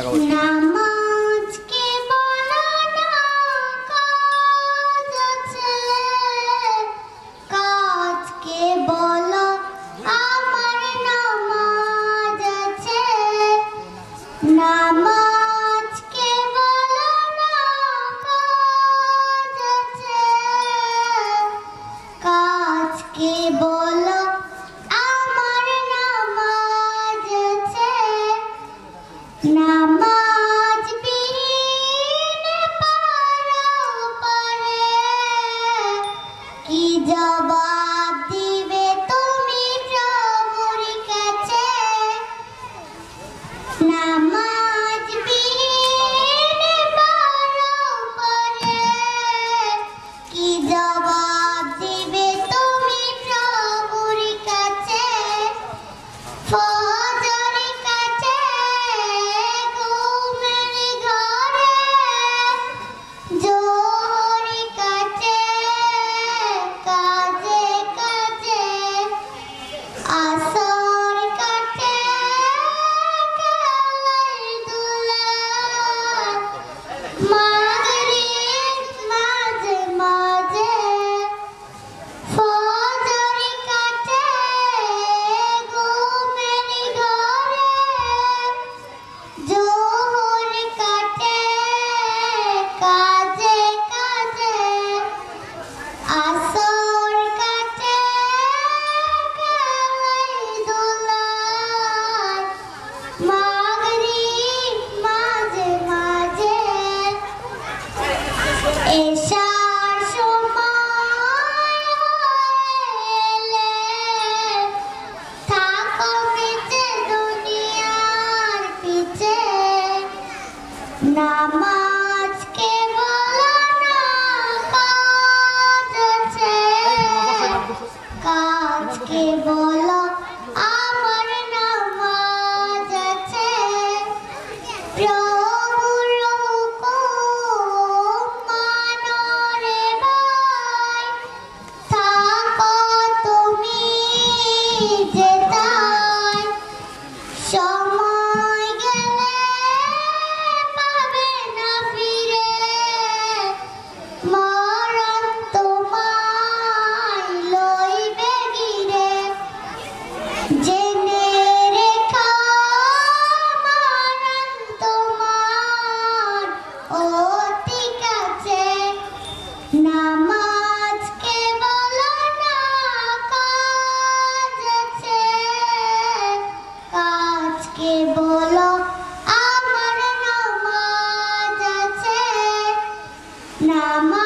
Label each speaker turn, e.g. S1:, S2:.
S1: নামাজকে বলো না কাজ আছে, কাজকে বলো আমার নামাজ আছে। নামাজকে বলো না কাজ আছে, কাজকে বলো আমার নামাজ আছে। নামাজ বিহীন পারে কি জবাব দিবে তুমি প্রভুর কাছে? নামাজ বিহীন পারে কি জবাব দিবে তুমি প্রভুর কাছে? ফজর কাছে ঘুমের ঘরে, জোহর কাছে কাজে কাজে, আসর কাছে খেলাধুলায়, মাগরিব মাঝে মাঝে। ফজর কাছে ঘুমের ঘরে, জোহর কাছে কাজে কাজে, আসর কাছে খেলাধুলায়, মাগরিব মাঝে মাঝে। এশার সময় হলে থাকো পিছে দুনিয়ার পিছে। নামাজকে বলো না কাজ আছে, কাজকে বলো আমার নামাজ আছে। প্রভুর হুকুম মানো রে ভাই, থাকো তুমি যেথায়। সময় গেলে পাবে না ফিরে, মরণ তোমায় লইবে ঘিরে। জেনে রেখো মরণ তোমার অতি কাছে। নামাজকে বলো না কাজ আছে, কাজকে বলো আমার নামাজ আছে। নামাজ